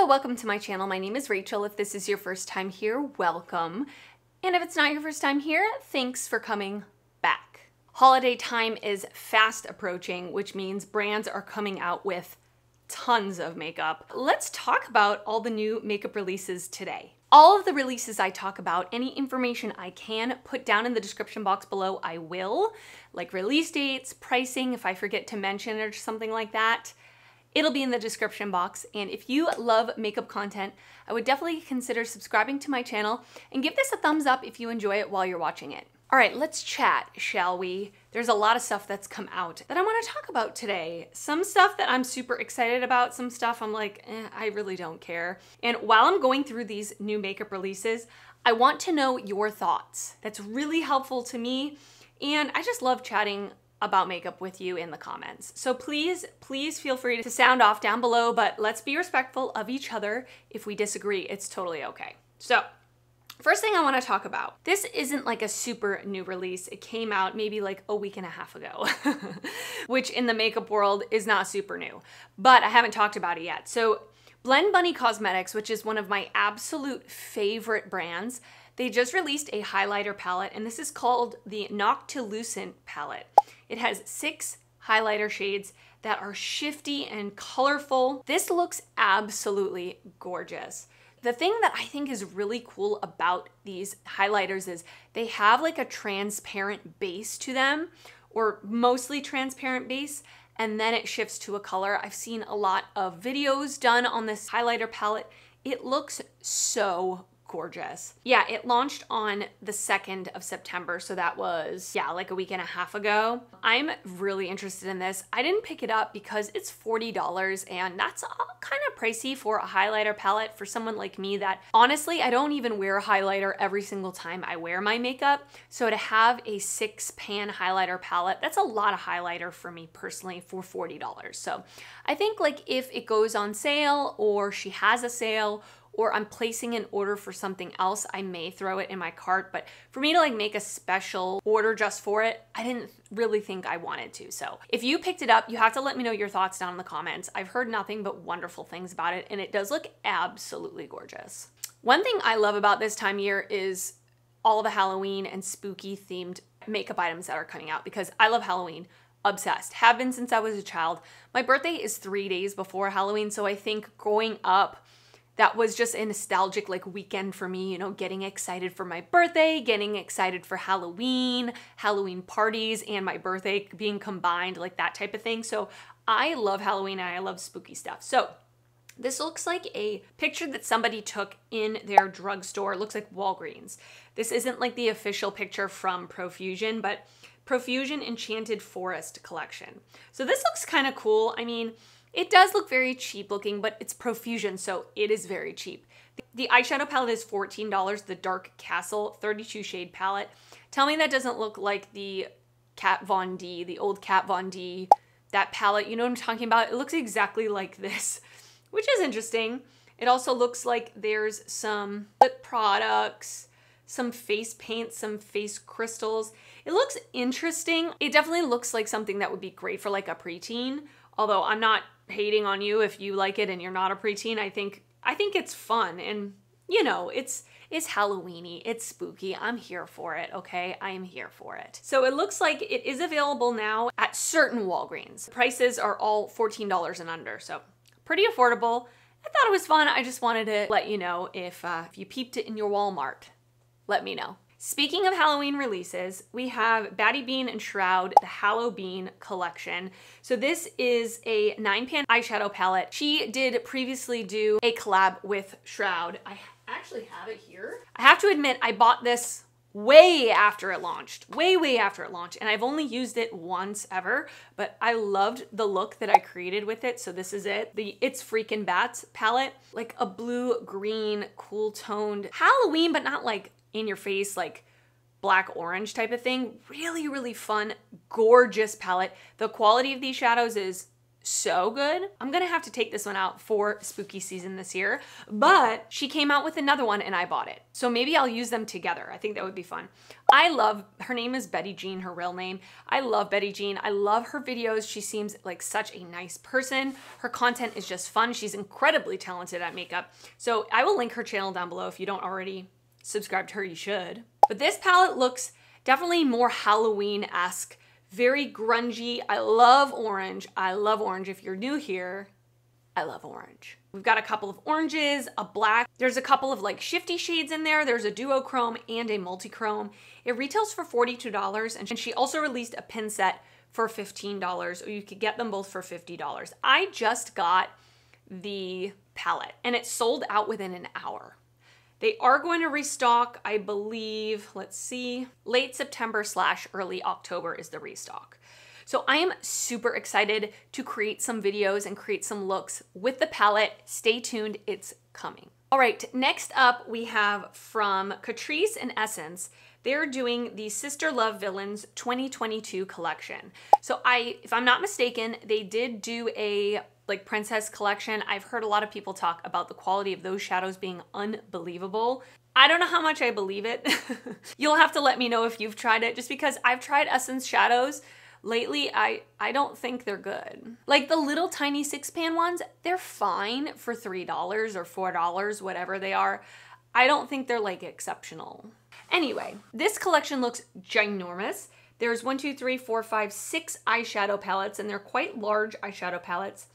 Hello, welcome to my channel. My name is Rachel. If this is your first time here, welcome. And if it's not your first time here, thanks for coming back. Holiday time is fast approaching, which means brands are coming out with tons of makeup. Let's talk about all the new makeup releases today. All of the releases I talk about, any information I can put down in the description box below, I will, like release dates, pricing, if I forget to mention or something like that. It'll be in the description box, and if you love makeup content, I would definitely consider subscribing to my channel and give this a thumbs up if you enjoy it while you're watching it. All right, let's chat, shall we? There's a lot of stuff that's come out that I want to talk about today. Some stuff that I'm super excited about, some stuff I'm like, I really don't care. And while I'm going through these new makeup releases, I want to know your thoughts. That's really helpful to me, and I just love chatting about makeup with you in the comments. So please feel free to sound off down below, but let's be respectful of each other. If we disagree, it's totally okay. So first thing I want to talk about, this isn't like a super new release. It came out maybe like a week and a half ago, which in the makeup world is not super new, but I haven't talked about it yet. So Blend Bunny Cosmetics, which is one of my absolute favorite brands, they just released a highlighter palette, and this is called the Noctilucent palette. It has 6 highlighter shades that are shifty and colorful. This looks absolutely gorgeous. The thing that I think is really cool about these highlighters is they have like a transparent base to them, or mostly transparent base, and then it shifts to a color. I've seen a lot of videos done on this highlighter palette. It looks so gorgeous. Yeah, it launched on the 2nd of September, so that was, yeah, like a week and a half ago. I'm really interested in this. I didn't pick it up because it's $40, and that's kind of pricey for a highlighter palette for someone like me that, honestly, I don't even wear a highlighter every single time I wear my makeup. So to have a 6-pan highlighter palette, that's a lot of highlighter for me personally for $40. So I think like if it goes on sale, or she has a sale, or I'm placing an order for something else, I may throw it in my cart. But for me to like make a special order just for it, I didn't really think I wanted to. So if you picked it up, you have to let me know your thoughts down in the comments. I've heard nothing but wonderful things about it, and it does look absolutely gorgeous. One thing I love about this time of year is all the Halloween and spooky themed makeup items that are coming out, because I love Halloween. Obsessed. Have been since I was a child. My birthday is 3 days before Halloween, so I think growing up, that was just a nostalgic like weekend for me, you know, getting excited for my birthday, getting excited for Halloween, Halloween parties, and my birthday being combined, like that type of thing. So I love Halloween and I love spooky stuff. So this looks like a picture that somebody took in their drugstore. It looks like Walgreens. This isn't like the official picture from Profusion, but Profusion Enchanted Forest Collection. So this looks kind of cool. I mean, it does look very cheap looking, but it's Profusion, so it is very cheap. The eyeshadow palette is $14, the Dark Castle 32 shade palette. Tell me that doesn't look like the Kat Von D, the old Kat Von D, that palette. You know what I'm talking about? It looks exactly like this, which is interesting. It also looks like there's some lip products, some face paint, some face crystals. It looks interesting. It definitely looks like something that would be great for like a preteen, although I'm not hating on you if you like it and you're not a preteen. I think it's fun, and you know, it's Halloween-y, it's spooky. I'm here for it, okay? I am here for it. So it looks like it is available now at certain Walgreens. Prices are all $14 and under, so pretty affordable. I thought it was fun. I just wanted to let you know if you peeped it in your Walmart, let me know. Speaking of Halloween releases, we have battybean and Shroud, the HalloBean collection. So this is a 9-pan eyeshadow palette. She did previously do a collab with Shroud. I actually have it here. I have to admit, I bought this way after it launched, way after it launched, and I've only used it once ever, but I loved the look that I created with it. So this is it, the It's Freakin' Bats palette, like a blue-green, cool-toned Halloween, but not like in your face, like black orange type of thing. Really fun, gorgeous palette. The quality of these shadows is so good. I'm gonna have to take this one out for spooky season this year, but she came out with another one and I bought it. So maybe I'll use them together. I think that would be fun. I love, her name is Betty Jean, her real name. I love Betty Jean. I love her videos. She seems like such a nice person. Her content is just fun. She's incredibly talented at makeup. So I will link her channel down below. If you don't already subscribe to her, you should. But this palette looks definitely more Halloween-esque. Very grungy. I love orange. I love orange. If you're new here, I love orange. We've got a couple of oranges, a black. There's a couple of like shifty shades in there. There's a duochrome and a multi-chrome. It retails for $42, and she also released a pin set for $15, or you could get them both for $50. I just got the palette and it sold out within an hour. They are going to restock, I believe, let's see, late September / early October is the restock. So I am super excited to create some videos and create some looks with the palette. Stay tuned, it's coming. All right, next up we have from Catrice and Essence. They're doing the Sister Love Villains 2022 collection. So if I'm not mistaken, they did do a like princess collection. I've heard a lot of people talk about the quality of those shadows being unbelievable. I don't know how much I believe it. You'll have to let me know if you've tried it, just because I've tried Essence shadows lately. I don't think they're good. Like the little tiny 6-pan ones, they're fine for $3 or $4, whatever they are. I don't think they're like exceptional. Anyway, this collection looks ginormous. There's 6 eyeshadow palettes, and they're quite large eyeshadow palettes.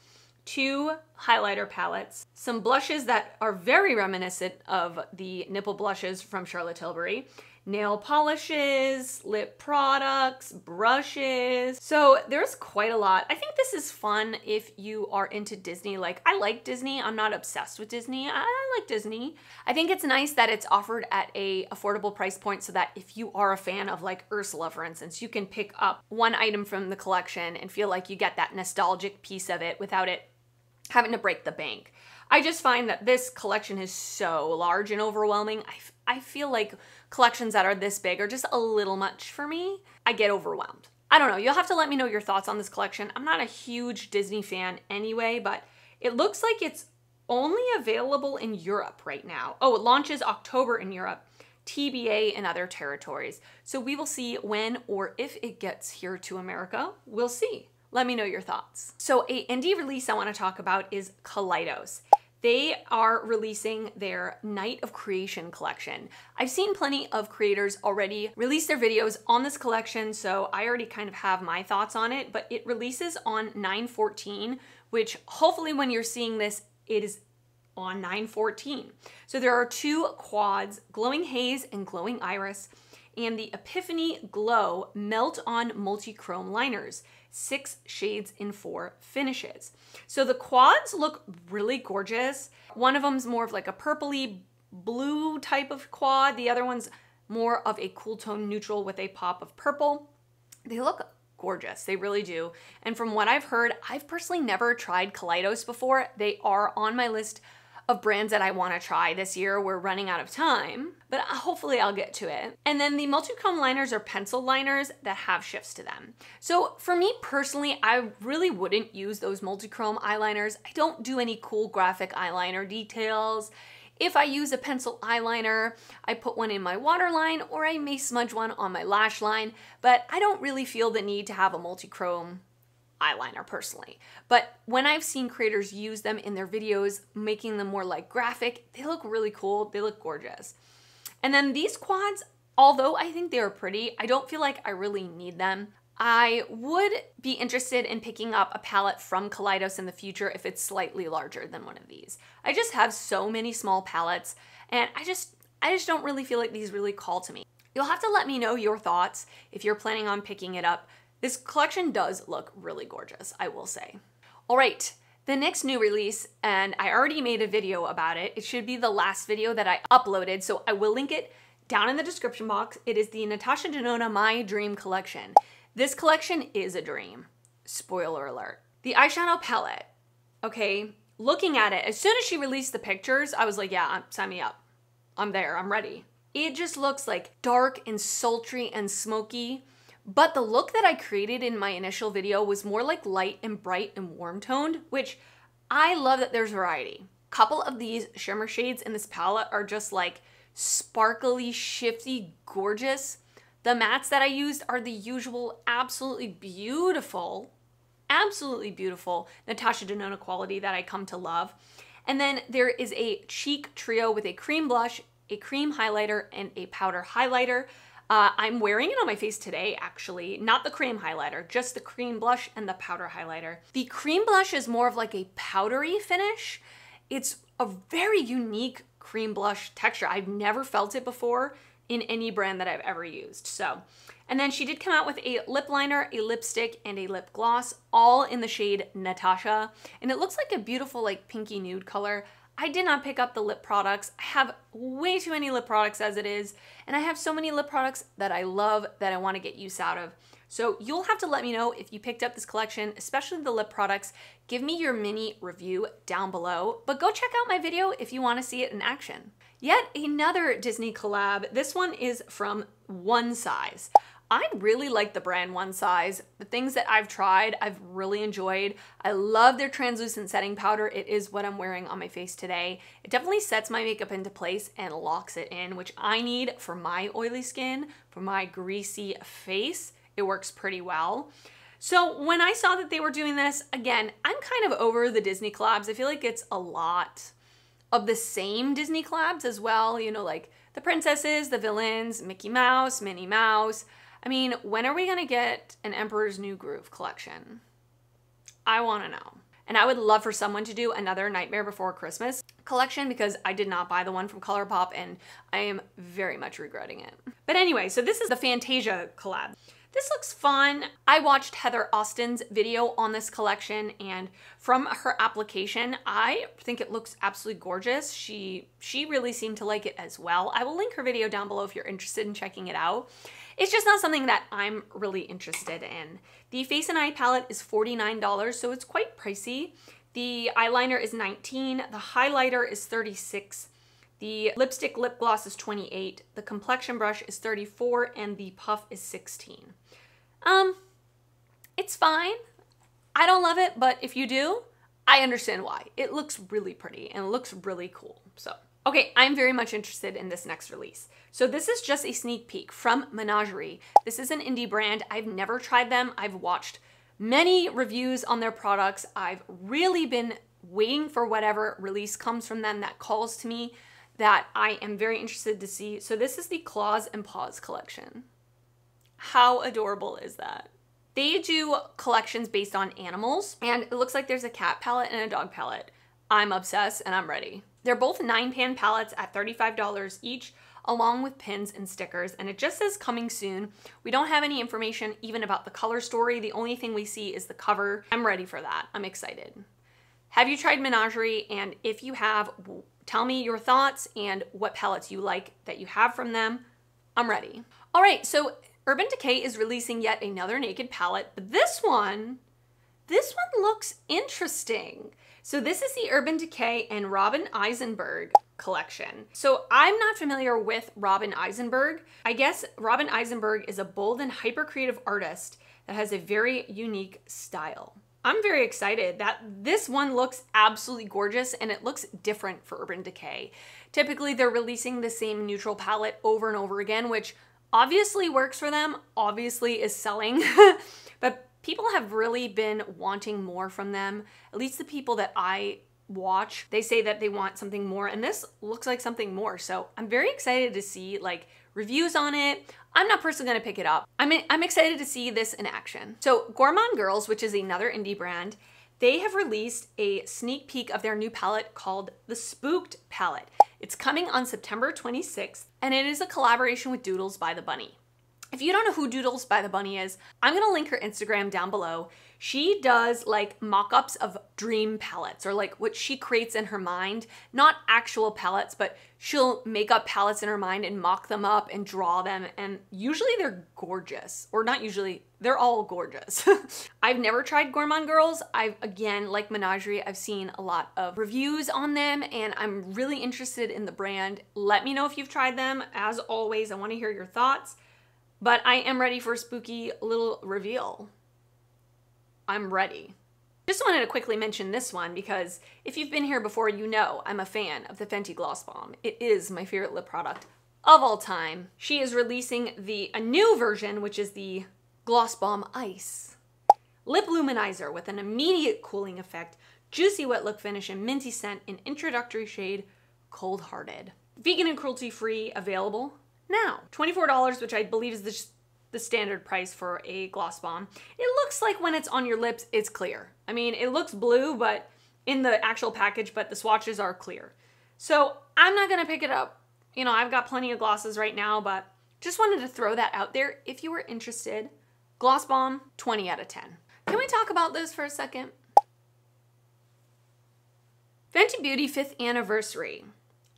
2 highlighter palettes, some blushes that are very reminiscent of the nipple blushes from Charlotte Tilbury, nail polishes, lip products, brushes. So there's quite a lot. I think this is fun if you are into Disney. Like, I like Disney. I'm not obsessed with Disney. I like Disney. I think it's nice that it's offered at a affordable price point, so that if you are a fan of like Ursula, for instance, you can pick up one item from the collection and feel like you get that nostalgic piece of it without it having to break the bank. I just find that this collection is so large and overwhelming. I feel like collections that are this big are just a little much for me. I get overwhelmed. I don't know. You'll have to let me know your thoughts on this collection. I'm not a huge Disney fan anyway, but it looks like it's only available in Europe right now. Oh, it launches October in Europe, TBA in other territories. So we will see when or if it gets here to America. We'll see. Let me know your thoughts. So a indie release I want to talk about is Kaleidos. They are releasing their Night of Creation collection. I've seen plenty of creators already release their videos on this collection, so I already kind of have my thoughts on it, but it releases on 9/14, which hopefully when you're seeing this, it is on 9/14. So there are 2 quads, Glowing Haze and Glowing Iris, and the Epiphany Glow Melt On Multi-Chrome Liners, 6 shades in 4 finishes. So the quads look really gorgeous. One of them's more of like a purpley blue type of quad. The other one's more of a cool tone neutral with a pop of purple. They look gorgeous, they really do. And from what I've heard, I've personally never tried Kaleidos before. They are on my list of brands that I want to try this year. We're running out of time, but hopefully I'll get to it. And then the multi-chrome liners are pencil liners that have shifts to them. So for me personally, I really wouldn't use those multi-chrome eyeliners. I don't do any cool graphic eyeliner details. If I use a pencil eyeliner, I put one in my waterline, or I may smudge one on my lash line, but I don't really feel the need to have a multi-chrome eyeliner personally. But when I've seen creators use them in their videos, making them more like graphic, they look really cool, they look gorgeous. And then these quads, although I think they are pretty, I don't feel like I really need them. I would be interested in picking up a palette from Kaleidos in the future if it's slightly larger than one of these. I just have so many small palettes, and I just don't really feel like these really call to me. You'll have to let me know your thoughts if you're planning on picking it up. This collection does look really gorgeous, I will say. All right, the next new release, and I already made a video about it. It should be the last video that I uploaded, so I will link it down in the description box. It is the Natasha Denona My Dream Collection. This collection is a dream. Spoiler alert. The eyeshadow palette, okay, looking at it, as soon as she released the pictures, I was like, yeah, sign me up. I'm there, I'm ready. It just looks like dark and sultry and smoky, But the look that I created in my initial video was more like light and bright and warm toned, which I love that there's variety. A couple of these shimmer shades in this palette are just like sparkly, shifty, gorgeous. The mattes that I used are the usual absolutely beautiful Natasha Denona quality that I come to love. And then there is a cheek trio with a cream blush, a cream highlighter, and a powder highlighter. I'm wearing it on my face today, actually. Not the cream highlighter, just the cream blush and the powder highlighter. The cream blush is more of like a powdery finish. It's a very unique cream blush texture. I've never felt it before in any brand that I've ever used. So, and then she did come out with a lip liner, a lipstick, and a lip gloss, all in the shade Natasha. And it looks like a beautiful like pinky nude color. I did not pick up the lip products. I have way too many lip products as it is, and I have so many lip products that I love that I want to get use out of. So you'll have to let me know if you picked up this collection, especially the lip products. Give me your mini review down below, but go check out my video if you want to see it in action. Yet another Disney collab. This one is from One Size. I really like the brand One Size. The things that I've tried, I've really enjoyed. I love their translucent setting powder. It is what I'm wearing on my face today. It definitely sets my makeup into place and locks it in, which I need for my oily skin, for my greasy face. It works pretty well. So when I saw that they were doing this, again, I'm kind of over the Disney collabs. I feel like it's a lot of the same Disney collabs as well. You know, like the princesses, the villains, Mickey Mouse, Minnie Mouse. I mean, when are we gonna get an Emperor's New Groove collection? I wanna know. And I would love for someone to do another Nightmare Before Christmas collection because I did not buy the one from ColourPop and I am very much regretting it. But anyway, so this is the Fantasia collab. This looks fun. I watched Heather Austin's video on this collection, and from her application, I think it looks absolutely gorgeous. She really seemed to like it as well. I will link her video down below if you're interested in checking it out. It's just not something that I'm really interested in. The Face and Eye palette is $49, so it's quite pricey. The eyeliner is $19, the highlighter is $36. The lipstick lip gloss is $28, the complexion brush is $34, and the puff is $16. It's fine. I don't love it, but if you do, I understand why. It looks really pretty and it looks really cool. So, okay, I'm very much interested in this next release. So this is just a sneak peek from Menagerie. This is an indie brand. I've never tried them. I've watched many reviews on their products. I've really been waiting for whatever release comes from them that calls to me that I am very interested to see. So this is the Claws and Paws collection. How adorable is that? They do collections based on animals, and it looks like there's a cat palette and a dog palette. I'm obsessed and I'm ready. They're both 9-pan palettes at $35 each, along with pins and stickers, and it just says coming soon. We don't have any information even about the color story. The only thing we see is the cover. I'm ready for that. I'm excited. Have you tried Menagerie? And if you have, tell me your thoughts and what palettes you like that you have from them. I'm ready. All right, so Urban Decay is releasing yet another naked palette, but this one looks interesting. So this is the Urban Decay and Robin Eisenberg collection. So I'm not familiar with Robin Eisenberg. I guess Robin Eisenberg is a bold and hyper creative artist that has a very unique style. I'm very excited that this one looks absolutely gorgeous and it looks different for Urban Decay. Typically they're releasing the same neutral palette over and over again, which obviously works for them, obviously is selling, but people have really been wanting more from them. At least the people that I watch, they say that they want something more, and this looks like something more. So I'm very excited to see like reviews on it. I'm not personally gonna pick it up. I'm excited to see this in action. So Gourmand Girls, which is another indie brand, they have released a sneak peek of their new palette called the Spooked palette. It's coming on September 26th, and it is a collaboration with Doodles by the Bunny. If you don't know who Doodles by the Bunny is, I'm gonna link her Instagram down below. She does like mock-ups of dream palettes, or like what she creates in her mind, not actual palettes, but she'll make up palettes in her mind and mock them up and draw them, and usually they're gorgeous, or not usually, they're all gorgeous. I've never tried Gourmand Girls. Again, like Menagerie, I've seen a lot of reviews on them and I'm really interested in the brand. Let me know if you've tried them. As always, I wanna hear your thoughts. but I am ready for a spooky little reveal. I'm ready. Just wanted to quickly mention this one because if you've been here before, you know I'm a fan of the Fenty Gloss Bomb. It is my favorite lip product of all time. She is releasing a new version, which is the Gloss Bomb Ice. Lip luminizer with an immediate cooling effect, juicy wet look finish, and minty scent in introductory shade Cold Hearted. Vegan and cruelty-free, available now. $24, which I believe is the standard price for a gloss bomb. It looks like when it's on your lips, it's clear. I mean, it looks blue, but in the actual package, but the swatches are clear. So I'm not gonna pick it up. You know, I've got plenty of glosses right now, but just wanted to throw that out there if you were interested. Gloss Bomb, 20 out of 10. Can we talk about this for a second? Fenty Beauty 5th Anniversary.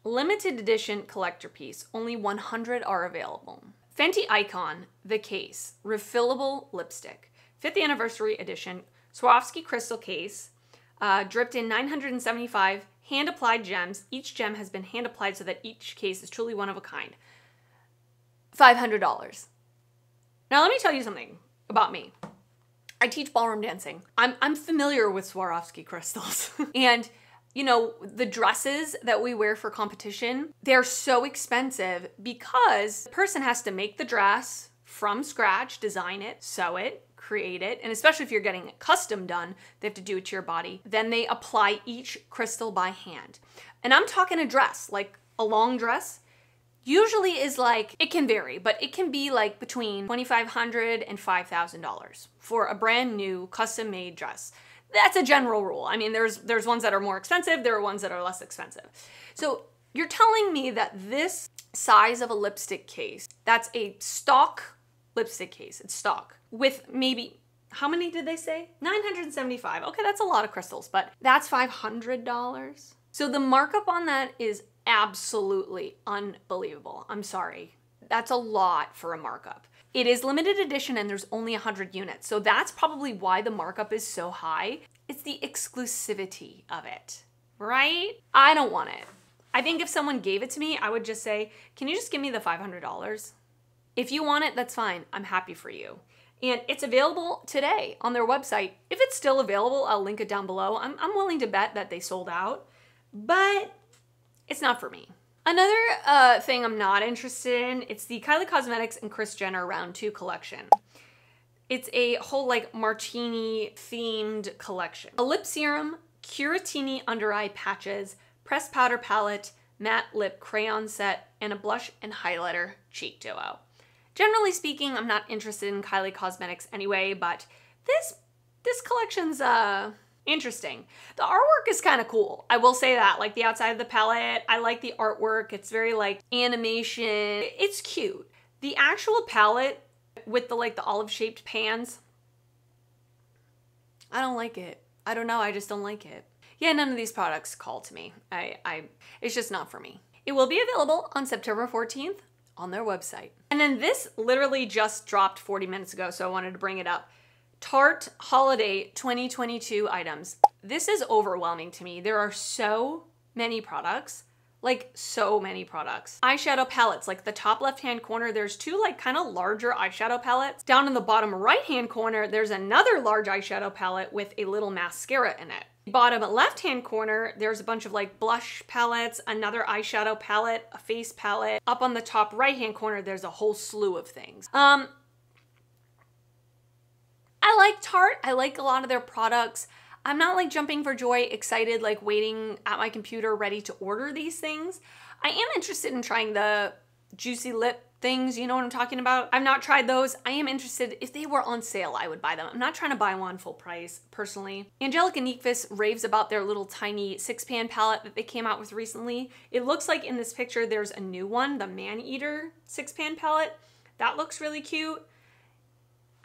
Limited edition collector piece. Only 100 are available. Fenty Icon, the case. Refillable lipstick. 5th Anniversary edition. Swarovski crystal case. Dripped in 975 hand-applied gems. Each gem has been hand-applied so that each case is truly one of a kind. $500. Now let me tell you something about me. I teach ballroom dancing. I'm familiar with Swarovski crystals. And you know, the dresses that we wear for competition, they're so expensive because the person has to make the dress from scratch, design it, sew it, create it, and especially if you're getting it custom done, they have to do it to your body. Then they apply each crystal by hand. And I'm talking a dress, like a long dress, usually is like, it can vary, but it can be like between $2,500 and $5,000 for a brand new custom made dress. That's a general rule. I mean, there's ones that are more expensive, there are ones that are less expensive. So you're telling me that this size of a lipstick case, that's a stock lipstick case, it's stock, with maybe, how many did they say? 975. Okay, that's a lot of crystals, but that's $500. So the markup on that is absolutely unbelievable. I'm sorry. That's a lot for a markup. It is limited edition and there's only 100 units. So that's probably why the markup is so high. It's the exclusivity of it, right? I don't want it. I think if someone gave it to me, I would just say, can you just give me the $500? If you want it, that's fine. I'm happy for you. And it's available today on their website. If it's still available, I'll link it down below. I'm willing to bet that they sold out, but it's not for me. Another thing I'm not interested in, it's the Kylie Cosmetics and Kris Jenner Round 2 collection. It's a whole like martini themed collection. A lip serum, Curatini under eye patches, pressed powder palette, matte lip crayon set, and a blush and highlighter cheek duo. Generally speaking, I'm not interested in Kylie Cosmetics anyway, but this collection's interesting. The artwork is kind of cool. I will say that, like the outside of the palette, I like the artwork. It's very like animation. It's cute. The actual palette with the like the olive shaped pans, I don't like it. I don't know, I just don't like it. Yeah, none of these products call to me. It's just not for me. It will be available on September 14th on their website. And then this literally just dropped 40 minutes ago, so I wanted to bring it up. Tarte Holiday 2022 items. This is overwhelming to me. There are so many products, like so many products. Eyeshadow palettes, like the top left-hand corner, there's two like kind of larger eyeshadow palettes. Down in the bottom right-hand corner, there's another large eyeshadow palette with a little mascara in it. Bottom left-hand corner, there's a bunch of like blush palettes, another eyeshadow palette, a face palette. Up on the top right-hand corner, there's a whole slew of things. I like Tarte. I like a lot of their products. I'm not like jumping for joy, excited, like waiting at my computer ready to order these things. I am interested in trying the juicy lip things, you know what I'm talking about? I've not tried those. I am interested. If they were on sale, I would buy them. I'm not trying to buy one full price, personally. Angelica Nyquist raves about their little tiny 6-pan palette that they came out with recently. It looks like in this picture there's a new one, the Man-Eater 6-pan palette. That looks really cute.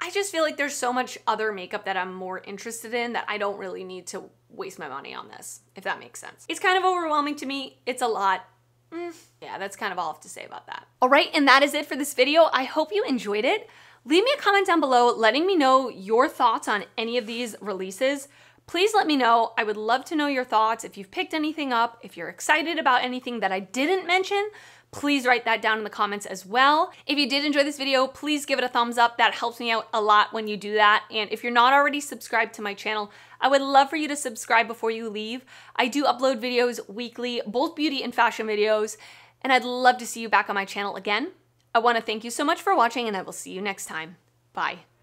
I just feel like there's so much other makeup that I'm more interested in that I don't really need to waste my money on this, if that makes sense. It's kind of overwhelming to me. It's a lot. Yeah, that's kind of all I have to say about that. All right, and that is it for this video. I hope you enjoyed it. Leave me a comment down below letting me know your thoughts on any of these releases. Please let me know. I would love to know your thoughts. If you've picked anything up, if you're excited about anything that I didn't mention, please write that down in the comments as well. If you did enjoy this video, please give it a thumbs up. That helps me out a lot when you do that. And if you're not already subscribed to my channel, I would love for you to subscribe before you leave. I do upload videos weekly, both beauty and fashion videos, and I'd love to see you back on my channel again. I want to thank you so much for watching, and I will see you next time. Bye.